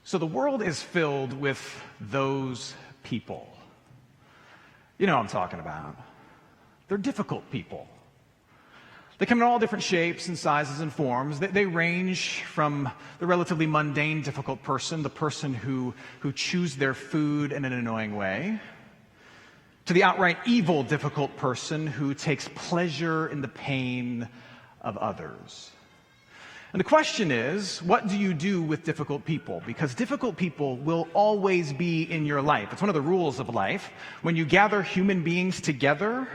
So the world is filled with those people. You know what I'm talking about. They're difficult people. They come in all different shapes and sizes and forms. They range from the relatively mundane, difficult person, the person who chews their food in an annoying way, to the outright evil, difficult person who takes pleasure in the pain of others. And the question is, what do you do with difficult people? Because difficult people will always be in your life. It's one of the rules of life. When you gather human beings together,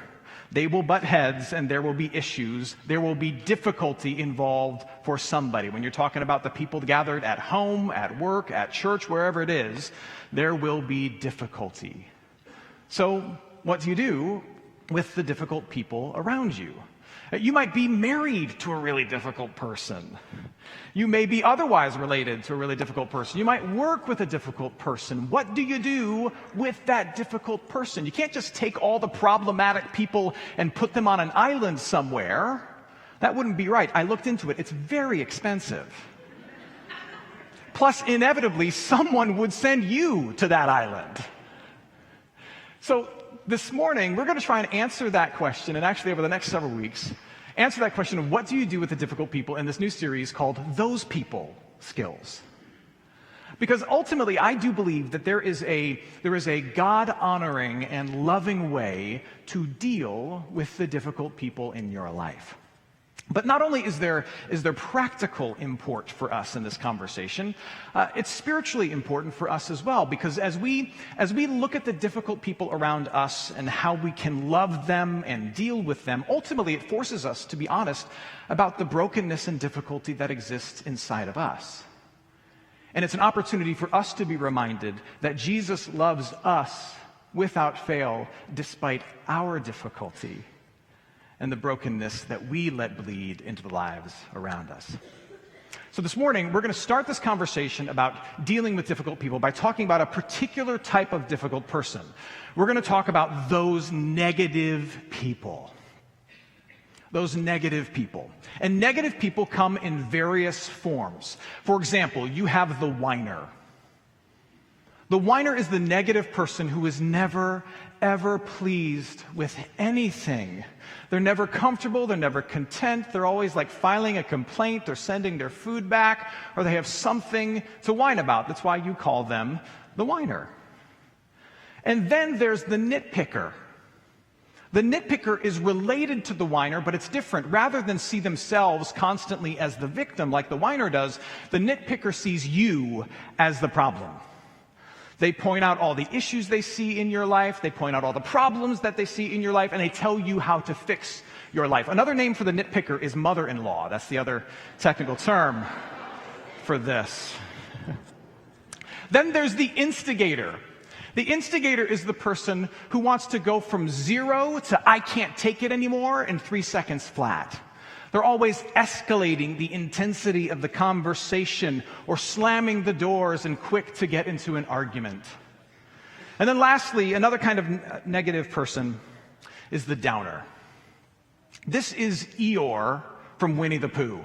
they will butt heads and there will be issues. There will be difficulty involved for somebody. When you're talking about the people gathered at home, at work, at church, wherever it is, there will be difficulty. So what do you do with the difficult people around you? You might be married to a really difficult person. You may be otherwise related to a really difficult person. You might work with a difficult person. What do you do with that difficult person? You can't just take all the problematic people and put them on an island somewhere. That wouldn't be right. I looked into it. It's very expensive. Plus, inevitably, someone would send you to that island. So this morning, we're going to try and answer that question, and actually over the next several weeks, answer that question of what do you do with the difficult people in this new series called Those People Skills. Because ultimately, I do believe that there is a God-honoring and loving way to deal with the difficult people in your life. But not only is there practical import for us in this conversation, it's spiritually important for us as well, because as we look at the difficult people around us and how we can love them and deal with them, ultimately it forces us to be honest about the brokenness and difficulty that exists inside of us. And it's an opportunity for us to be reminded that Jesus loves us without fail, despite our difficulty and the brokenness that we let bleed into the lives around us. So this morning, we're going to start this conversation about dealing with difficult people by talking about a particular type of difficult person. We're going to talk about those negative people. Those negative people. And negative people come in various forms. For example, you have the whiner. The whiner is the negative person who is never, ever pleased with anything. They're never comfortable, they're never content, they're always like filing a complaint or sending their food back, or they have something to whine about. That's why you call them the whiner. And then there's the nitpicker. The nitpicker is related to the whiner, but it's different. Rather than see themselves constantly as the victim like the whiner does, the nitpicker sees you as the problem. They point out all the issues they see in your life, they point out all the problems that they see in your life, and they tell you how to fix your life. Another name for the nitpicker is mother-in-law. That's the other technical term for this. Then there's the instigator. The instigator is the person who wants to go from 0 to I can't take it anymore in 3 seconds flat. They're always escalating the intensity of the conversation or slamming the doors and quick to get into an argument. And then lastly, another kind of negative person is the downer. This is Eeyore from Winnie the Pooh.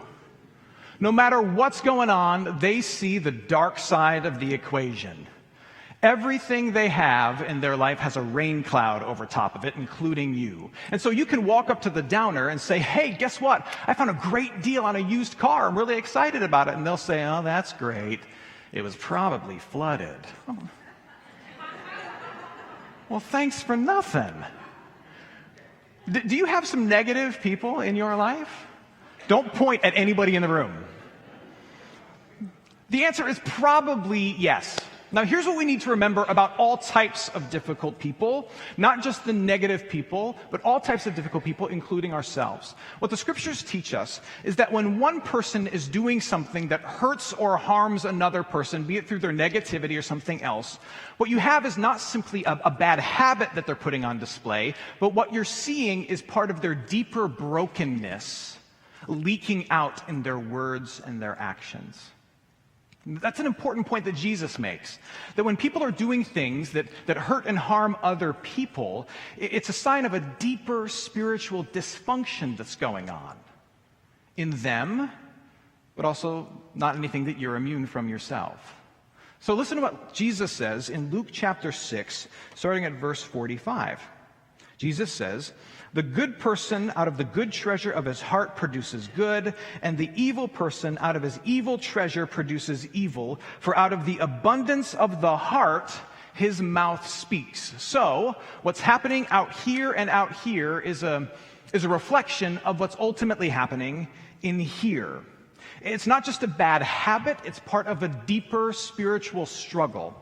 No matter what's going on, they see the dark side of the equation. Everything they have in their life has a rain cloud over top of it, including you. And so you can walk up to the downer and say, hey, guess what? I found a great deal on a used car. I'm really excited about it. And they'll say, oh, that's great. It was probably flooded. Oh. Well, thanks for nothing. Do you have some negative people in your life? Don't point at anybody in the room. The answer is probably yes. Now, here's what we need to remember about all types of difficult people, not just the negative people, but all types of difficult people, including ourselves. What the scriptures teach us is that when one person is doing something that hurts or harms another person, be it through their negativity or something else, what you have is not simply a bad habit that they're putting on display, but what you're seeing is part of their deeper brokenness leaking out in their words and their actions. That's an important point that Jesus makes, that when people are doing things that hurt and harm other people, it's a sign of a deeper spiritual dysfunction that's going on in them, but also not anything that you're immune from yourself. So listen to what Jesus says in Luke chapter 6, starting at verse 45. Jesus says, "The good person out of the good treasure of his heart produces good, and the evil person out of his evil treasure produces evil. For out of the abundance of the heart, his mouth speaks." So, what's happening out here and out here is a reflection of what's ultimately happening in here. It's not just a bad habit, it's part of a deeper spiritual struggle.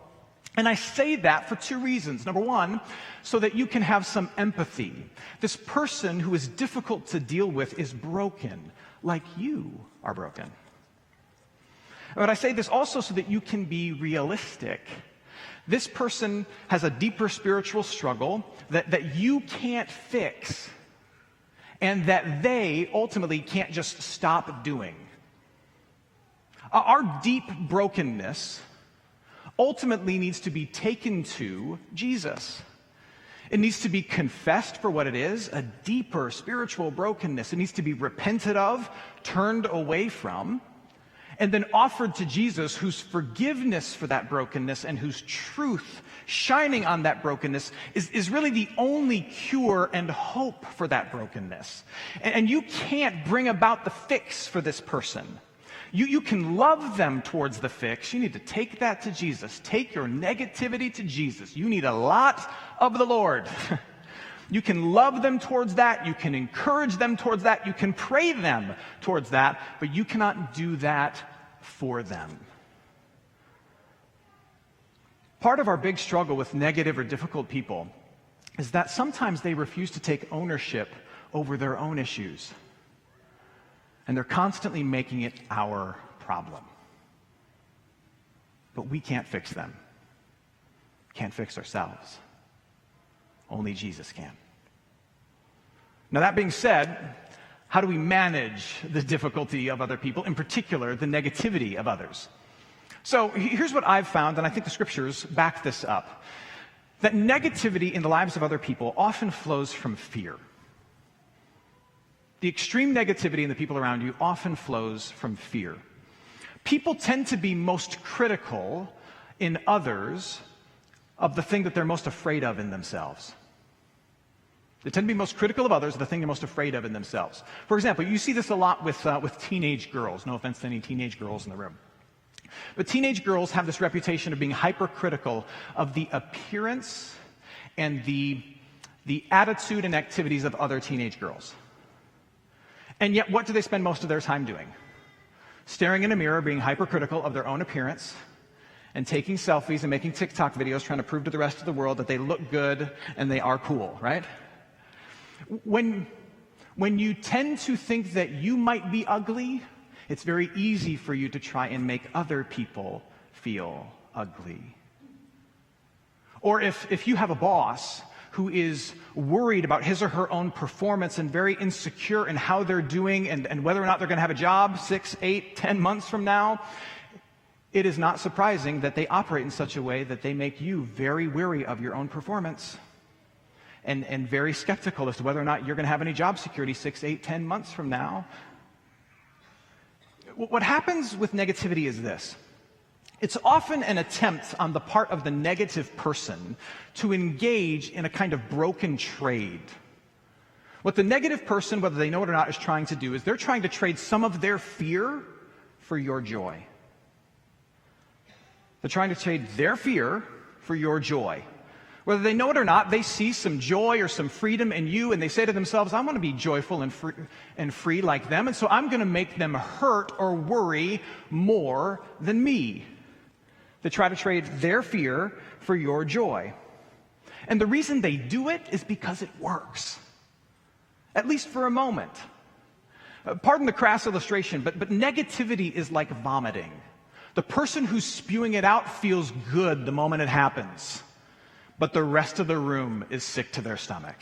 And I say that for two reasons. Number one, so that you can have some empathy. This person who is difficult to deal with is broken, like you are broken. But I say this also so that you can be realistic. This person has a deeper spiritual struggle that you can't fix, and that they ultimately can't just stop doing. Our deep brokenness ultimately needs to be taken to Jesus. It needs to be confessed for what it is, a deeper spiritual brokenness. It needs to be repented of, turned away from, and then offered to Jesus, whose forgiveness for that brokenness and whose truth shining on that brokenness is really the only cure and hope for that brokenness. And you can't bring about the fix for this person. You can love them towards the fix. You need to take that to Jesus. Take your negativity to Jesus. You need a lot of the Lord. You can love them towards that. You can encourage them towards that. You can pray them towards that. But you cannot do that for them. Part of our big struggle with negative or difficult people is that sometimes they refuse to take ownership over their own issues. And they're constantly making it our problem. But we can't fix them. Can't fix ourselves. Only Jesus can. Now, that being said, how do we manage the difficulty of other people, in particular, the negativity of others? So here's what I've found, and I think the scriptures back this up, that negativity in the lives of other people often flows from fear. The extreme negativity in the people around you often flows from fear. People tend to be most critical in others of the thing that they're most afraid of in themselves. They tend to be most critical of others of the thing they're most afraid of in themselves. For example, you see this a lot with teenage girls. No offense to any teenage girls in the room. But teenage girls have this reputation of being hypercritical of the appearance and the attitude and activities of other teenage girls. And yet, what do they spend most of their time doing? Staring in a mirror, being hypercritical of their own appearance, and taking selfies and making TikTok videos trying to prove to the rest of the world that they look good and they are cool, right? When you tend to think that you might be ugly, it's very easy for you to try and make other people feel ugly. Or if you have a boss who is worried about his or her own performance and very insecure in how they're doing and whether or not they're going to have a job 6, 8, 10 months from now, it is not surprising that they operate in such a way that they make you very weary of your own performance and very skeptical as to whether or not you're going to have any job security 6, 8, 10 months from now. What happens with negativity is this. It's often an attempt on the part of the negative person to engage in a kind of broken trade. What the negative person, whether they know it or not, is trying to do is they're trying to trade some of their fear for your joy. They're trying to trade their fear for your joy. Whether they know it or not, they see some joy or some freedom in you, and they say to themselves, I want to be joyful and free like them, and so I'm going to make them hurt or worry more than me. They try to trade their fear for your joy. And the reason they do it is because it works, at least for a moment. Pardon the crass illustration, but negativity is like vomiting. The person who's spewing it out feels good the moment it happens, but the rest of the room is sick to their stomach.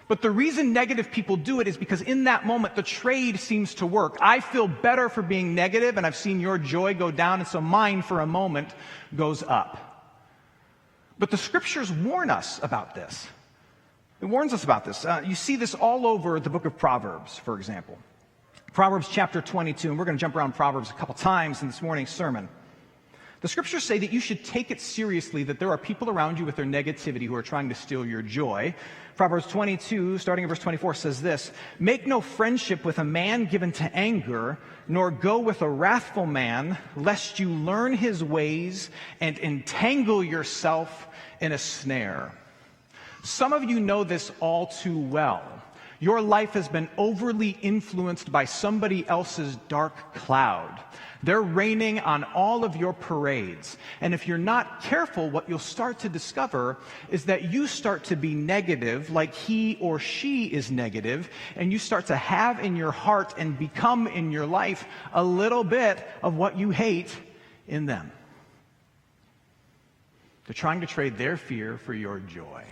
But the reason negative people do it is because in that moment, the trade seems to work. I feel better for being negative, and I've seen your joy go down, and so mine for a moment goes up. But the scriptures warn us about this. It warns us about this. You see this all over the book of Proverbs, for example. Proverbs chapter 22, and we're going to jump around Proverbs a couple times in this morning's sermon. The scriptures say that you should take it seriously that there are people around you with their negativity who are trying to steal your joy. Proverbs 22, starting in verse 24, says this, "Make no friendship with a man given to anger, nor go with a wrathful man, lest you learn his ways and entangle yourself in a snare." Some of you know this all too well. Your life has been overly influenced by somebody else's dark cloud. They're raining on all of your parades. And if you're not careful, what you'll start to discover is that you start to be negative like he or she is negative, and you start to have in your heart and become in your life a little bit of what you hate in them. They're trying to trade their fear for your joy.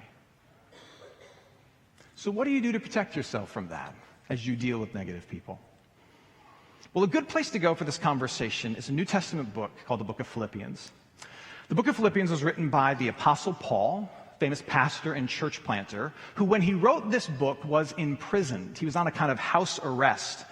So what do you do to protect yourself from that as you deal with negative people? Well, a good place to go for this conversation is a New Testament book called the book of Philippians. The book of Philippians was written by the Apostle Paul, famous pastor and church planter, who when he wrote this book was imprisoned. He was on a kind of house arrest.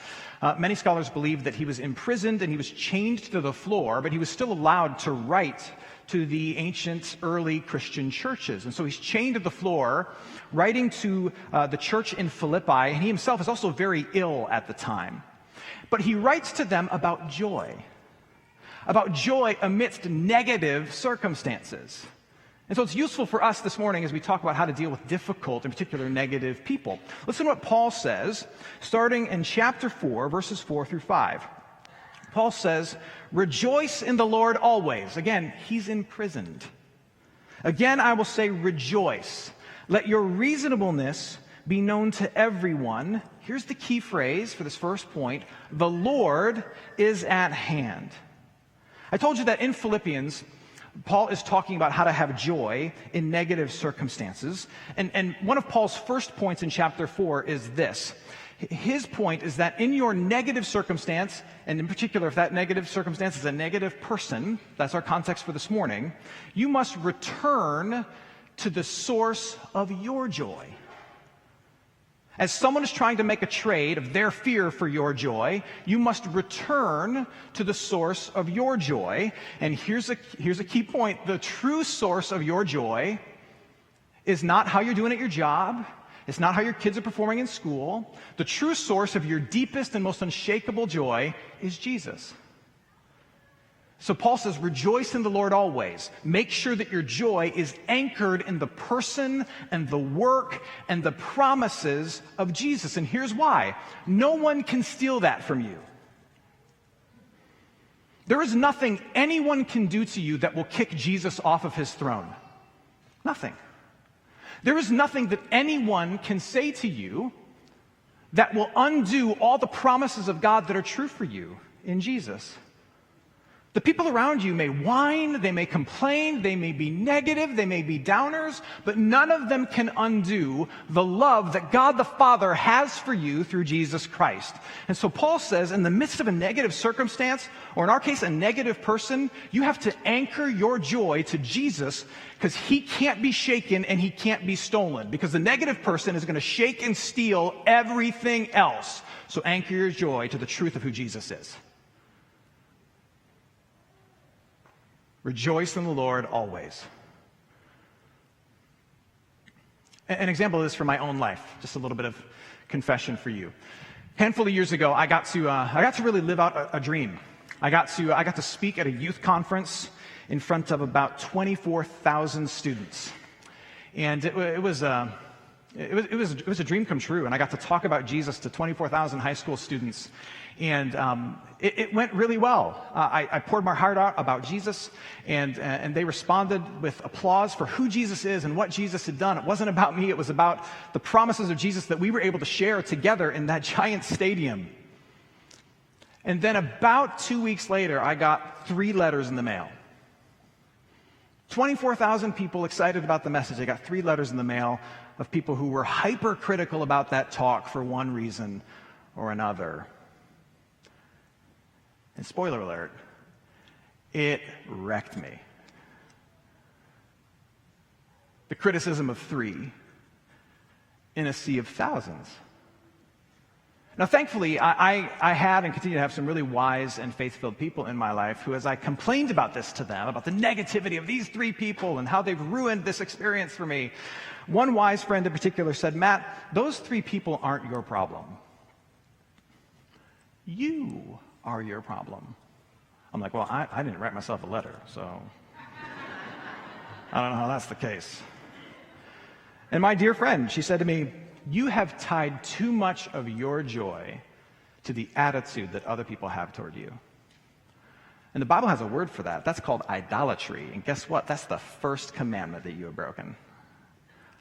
Many scholars believe that he was imprisoned and he was chained to the floor, but he was still allowed to write to the ancient early Christian churches. And so he's chained to the floor, writing to the church in Philippi, and he himself is also very ill at the time. But he writes to them about joy amidst negative circumstances. And so it's useful for us this morning as we talk about how to deal with difficult, in particular, negative people. Listen to what Paul says, starting in chapter 4, verses 4 through 5. Paul says, "Rejoice in the Lord always." Again, he's imprisoned. "Again, I will say rejoice. Let your reasonableness be known to everyone." Here's the key phrase for this first point. "The Lord is at hand." I told you that in Philippians, Paul is talking about how to have joy in negative circumstances. And one of Paul's first points in chapter 4 is this. His point is that in your negative circumstance, and in particular if that negative circumstance is a negative person, that's our context for this morning, you must return to the source of your joy. As someone is trying to make a trade of their fear for your joy, you must return to the source of your joy. And here's a key point. The true source of your joy is not how you're doing at your job. It's not how your kids are performing in school. The true source of your deepest and most unshakable joy is Jesus. So Paul says, rejoice in the Lord always. Make sure that your joy is anchored in the person and the work and the promises of Jesus. And here's why. No one can steal that from you. There is nothing anyone can do to you that will kick Jesus off of his throne. Nothing. There is nothing that anyone can say to you that will undo all the promises of God that are true for you in Jesus. The people around you may whine, they may complain, they may be negative, they may be downers, but none of them can undo the love that God the Father has for you through Jesus Christ. And so Paul says, in the midst of a negative circumstance, or in our case, a negative person, you have to anchor your joy to Jesus because he can't be shaken and he can't be stolen. Because the negative person is going to shake and steal everything else. So anchor your joy to the truth of who Jesus is. Rejoice in the Lord always. An example of this from my own life, just a little bit of confession for you. A handful of years ago, I got to really live out a dream. I got to speak at a youth conference in front of about 24,000 students, and it was a dream come true. And I got to talk about Jesus to 24,000 high school students. And it went really well. I poured my heart out about Jesus, and they responded with applause for who Jesus is and what Jesus had done. It wasn't about me. It was about the promises of Jesus that we were able to share together in that giant stadium. And then about 2 weeks later, I got 3 letters in the mail. 24,000 people excited about the message. I got 3 letters in the mail of people who were hypercritical about that talk for one reason or another. And spoiler alert, it wrecked me. The criticism of 3 in a sea of thousands. Now, thankfully, I had and continue to have some really wise and faith-filled people in my life who, as I complained about this to them, about the negativity of these three people and how they've ruined this experience for me, one wise friend in particular said, Matt, those three people aren't your problem. You are your problem. I'm like, well, I didn't write myself a letter, so I don't know how that's the case. And my dear friend, she said to me, you have tied too much of your joy to the attitude that other people have toward you. And the Bible has a word for that. That's called idolatry. And guess what? That's the first commandment that you have broken.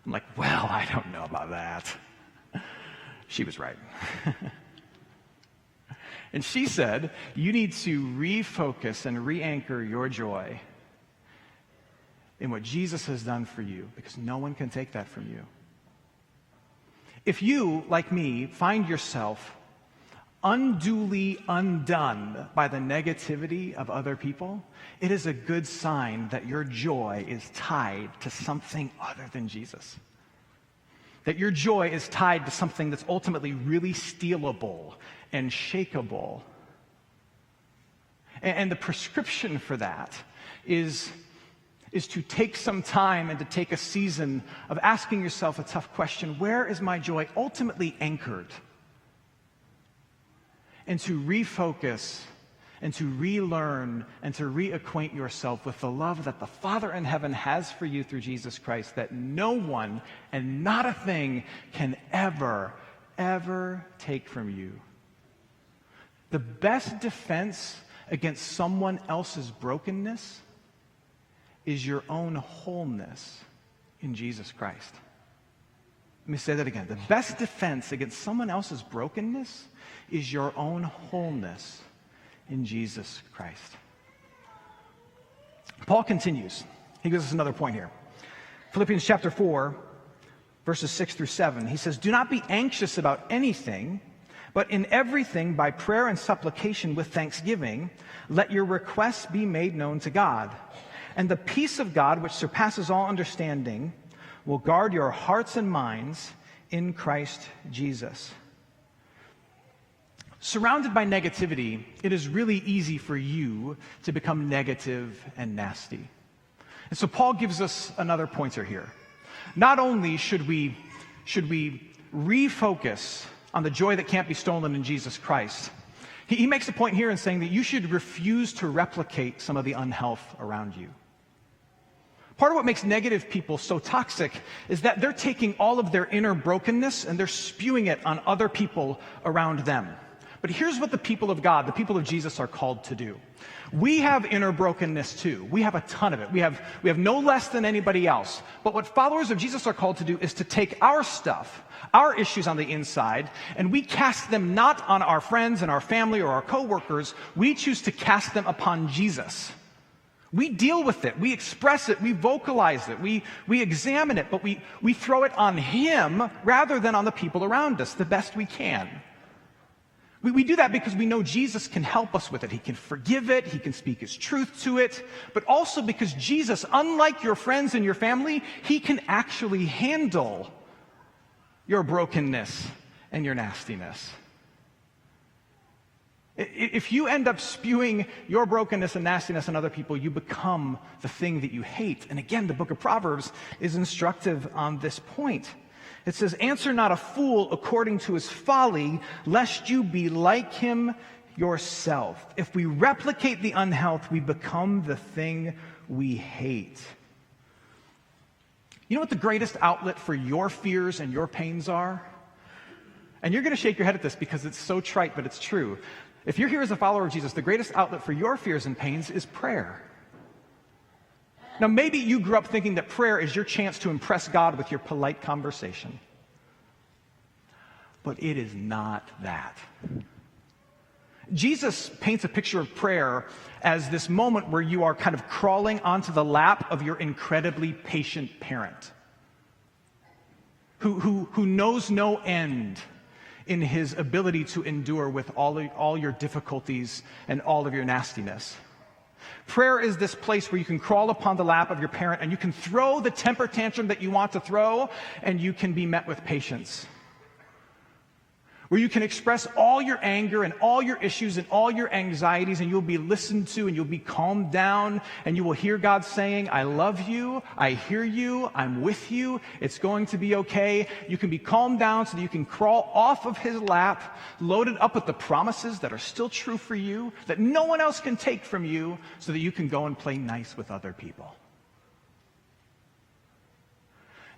I'm like, well, I don't know about that. She was right. And she said, you need to refocus and re-anchor your joy in what Jesus has done for you, because no one can take that from you. If you, like me, find yourself unduly undone by the negativity of other people, it is a good sign that your joy is tied to something other than Jesus. That your joy is tied to something that's ultimately really stealable and shakeable. And the prescription for that is to take some time and to take a season of asking yourself a tough question: where is my joy ultimately anchored? And to refocus and to relearn and to reacquaint yourself with the love that the Father in heaven has for you through Jesus Christ, that no one and not a thing can ever, ever take from you. The best defense against someone else's brokenness is your own wholeness in Jesus Christ. Let me say that again. The best defense against someone else's brokenness is your own wholeness in Jesus Christ. Paul continues. He gives us another point here. Philippians chapter 4, verses 6 through 7. He says, do not be anxious about anything, but in everything by prayer and supplication with thanksgiving, let your requests be made known to God. And the peace of God, which surpasses all understanding, will guard your hearts and minds in Christ Jesus. Surrounded by negativity, it is really easy for you to become negative and nasty. And so Paul gives us another pointer here. Not only should we refocus on the joy that can't be stolen in Jesus Christ, he makes a point here in saying that you should refuse to replicate some of the unhealth around you. Part of what makes negative people so toxic is that they're taking all of their inner brokenness and they're spewing it on other people around them. But here's what the people of God, the people of Jesus, are called to do. We have inner brokenness too. We have a ton of it. We have no less than anybody else. But what followers of Jesus are called to do is to take our stuff, our issues on the inside, and we cast them not on our friends and our family or our coworkers. We choose to cast them upon Jesus. We deal with it, we express it, we vocalize it, we examine it, but we throw it on Him rather than on the people around us the best we can. We do that because we know Jesus can help us with it. He can forgive it, He can speak His truth to it, but also because Jesus, unlike your friends and your family, He can actually handle your brokenness and your nastiness. If you end up spewing your brokenness and nastiness on other people, you become the thing that you hate. And again, the book of Proverbs is instructive on this point. It says, answer not a fool according to his folly, lest you be like him yourself. If we replicate the unhealth, we become the thing we hate. You know what the greatest outlet for your fears and your pains are? And you're going to shake your head at this because it's so trite, but it's true. If you're here as a follower of Jesus, the greatest outlet for your fears and pains is prayer. Now, maybe you grew up thinking that prayer is your chance to impress God with your polite conversation. But it is not that. Jesus paints a picture of prayer as this moment where you are kind of crawling onto the lap of your incredibly patient parent who knows no end in his ability to endure with all your difficulties and all of your nastiness. Prayer is this place where you can crawl upon the lap of your parent and you can throw the temper tantrum that you want to throw, and you can be met with patience. where you can express all your anger and all your issues and all your anxieties, and you'll be listened to and you'll be calmed down, and you will hear God saying, I love you, I hear you, I'm with you, it's going to be okay. You can be calmed down so that you can crawl off of his lap, loaded up with the promises that are still true for you, that no one else can take from you, so that you can go and play nice with other people.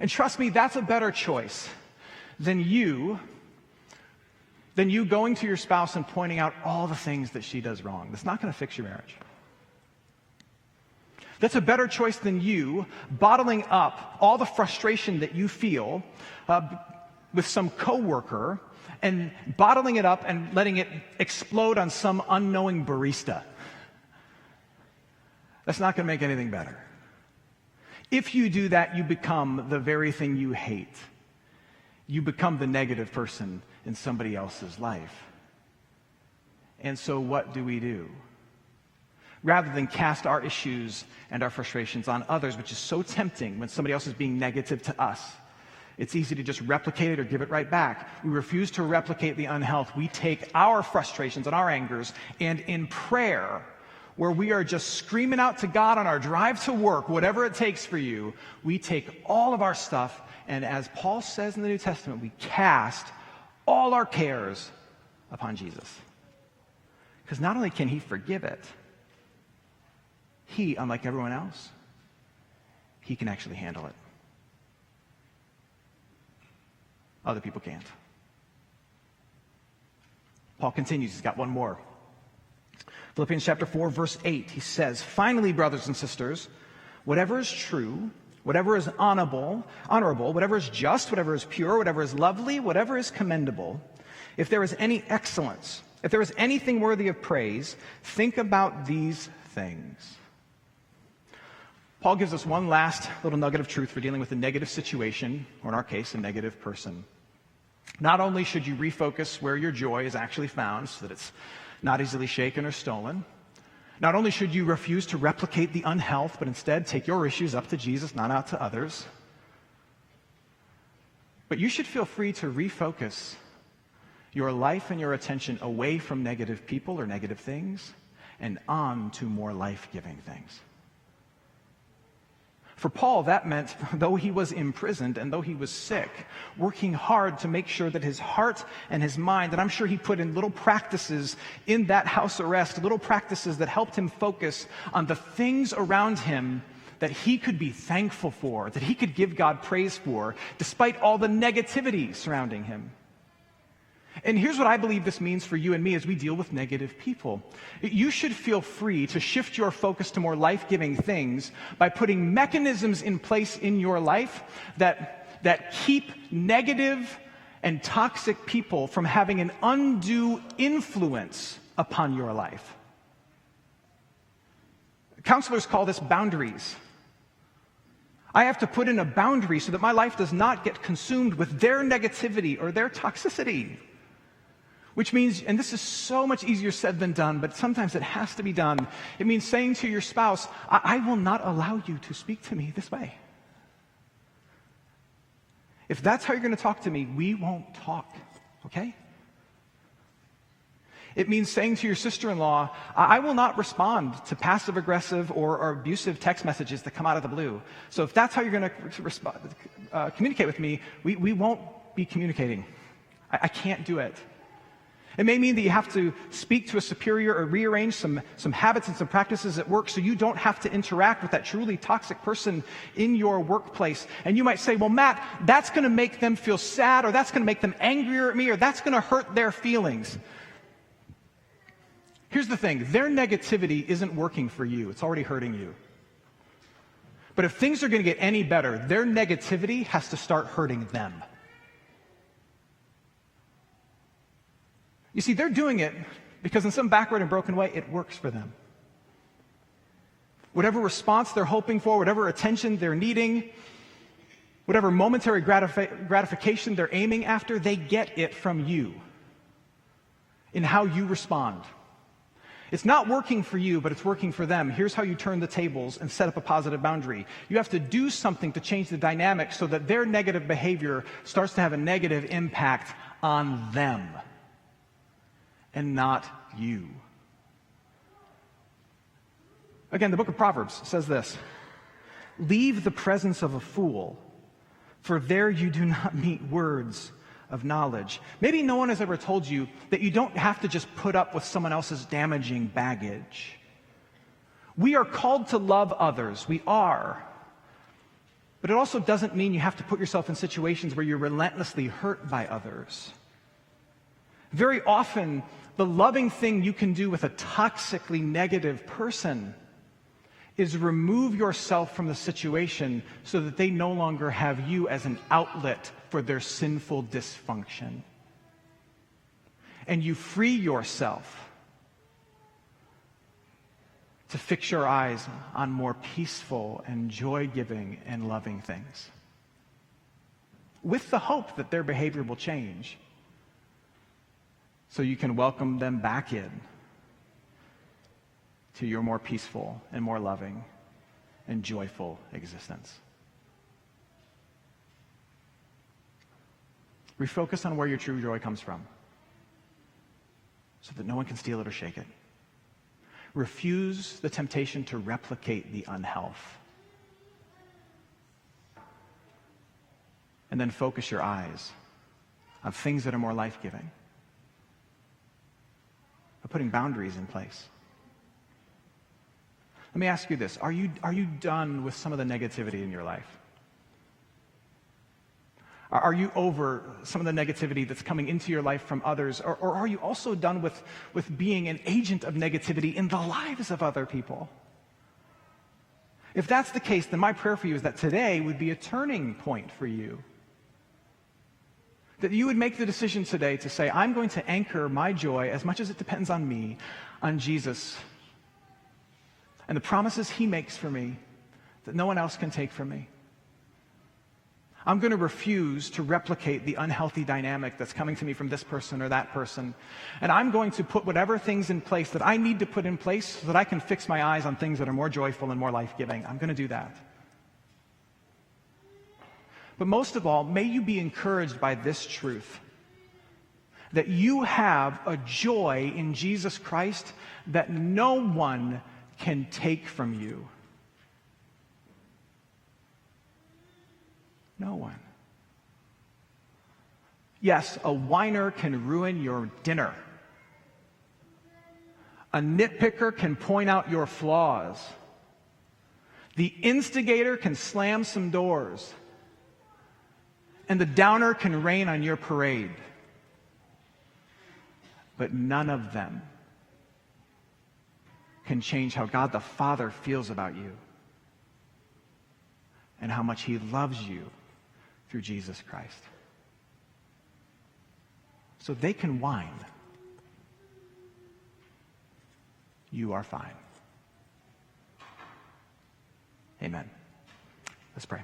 And trust me, that's a better choice than you going to your spouse and pointing out all the things that she does wrong. That's not going to fix your marriage. That's a better choice than you bottling up all the frustration that you feel with some coworker and bottling it up and letting it explode on some unknowing barista. That's not going to make anything better. If you do that, you become the very thing you hate. You become the negative person in somebody else's life. And so what do? Rather than cast our issues and our frustrations on others, which is so tempting when somebody else is being negative to us, it's easy to just replicate it or give it right back. We refuse to replicate the unhealth. We take our frustrations and our angers, and in prayer, where we are just screaming out to God on our drive to work, whatever it takes for you, we take all of our stuff, and as Paul says in the New Testament, we cast all our cares upon Jesus. Because not only can he forgive it, he, unlike everyone else, he can actually handle it. Other people can't. Paul continues, he's got one more. Philippians chapter 4, verse 8, he says, finally, brothers and sisters, whatever is true, whatever is honorable, whatever is just, whatever is pure, whatever is lovely, whatever is commendable, if there is any excellence, if there is anything worthy of praise, think about these things. Paul gives us one last little nugget of truth for dealing with a negative situation, or in our case, a negative person. Not only should you refocus where your joy is actually found so that it's not easily shaken or stolen, not only should you refuse to replicate the unhealth, but instead take your issues up to Jesus, not out to others, but you should feel free to refocus your life and your attention away from negative people or negative things and on to more life-giving things. For Paul, that meant, though he was imprisoned and though he was sick, working hard to make sure that his heart and his mind, and I'm sure he put in little practices in that house arrest, little practices that helped him focus on the things around him that he could be thankful for, that he could give God praise for, despite all the negativity surrounding him. And here's what I believe this means for you and me as we deal with negative people. You should feel free to shift your focus to more life-giving things by putting mechanisms in place in your life that keep negative and toxic people from having an undue influence upon your life. Counselors call this boundaries. I have to put in a boundary so that my life does not get consumed with their negativity or their toxicity. Which means, and this is so much easier said than done, but sometimes it has to be done. It means saying to your spouse, I will not allow you to speak to me this way. If that's how you're going to talk to me, we won't talk, okay? It means saying to your sister-in-law, I will not respond to passive-aggressive or abusive text messages that come out of the blue. So if that's how you're going to communicate with me, we won't be communicating. I can't do it. It may mean that you have to speak to a superior or rearrange some habits and some practices at work so you don't have to interact with that truly toxic person in your workplace. And you might say, well, Matt, that's going to make them feel sad, or that's going to make them angrier at me, or that's going to hurt their feelings. Here's the thing. Their negativity isn't working for you. It's already hurting you. But if things are going to get any better, their negativity has to start hurting them. You see, they're doing it because in some backward and broken way, it works for them. Whatever response they're hoping for, whatever attention they're needing, whatever momentary gratification they're aiming after, they get it from you in how you respond. It's not working for you, but it's working for them. Here's how you turn the tables and set up a positive boundary. You have to do something to change the dynamic so that their negative behavior starts to have a negative impact on them and not you. Again, the book of Proverbs says this: leave the presence of a fool, for there you do not meet words of knowledge. Maybe no one has ever told you that you don't have to just put up with someone else's damaging baggage. We are called to love others. We are. But it also doesn't mean you have to put yourself in situations where you're relentlessly hurt by others. Very often, the loving thing you can do with a toxically negative person is remove yourself from the situation so that they no longer have you as an outlet for their sinful dysfunction. And you free yourself to fix your eyes on more peaceful and joy-giving and loving things, with the hope that their behavior will change so you can welcome them back in to your more peaceful and more loving and joyful existence. Refocus on where your true joy comes from so that no one can steal it or shake it. Refuse the temptation to replicate the unhealth. And then focus your eyes on things that are more life-giving, by putting boundaries in place. Let me ask you this. Are you done with some of the negativity in your life? Are you over some of the negativity that's coming into your life from others? Or are you also done with being an agent of negativity in the lives of other people? If that's the case, then my prayer for you is that today would be a turning point for you. That you would make the decision today to say, I'm going to anchor my joy, as much as it depends on me, on Jesus and the promises he makes for me that no one else can take from me. I'm going to refuse to replicate the unhealthy dynamic that's coming to me from this person or that person. And I'm going to put whatever things in place that I need to put in place so that I can fix my eyes on things that are more joyful and more life-giving. I'm going to do that. But most of all, may you be encouraged by this truth, that you have a joy in Jesus Christ that no one can take from you. No one. Yes, a whiner can ruin your dinner. A nitpicker can point out your flaws. The instigator can slam some doors. And the downer can rain on your parade. But none of them can change how God the Father feels about you and how much he loves you through Jesus Christ. So they can whine. You are fine. Amen. Let's pray.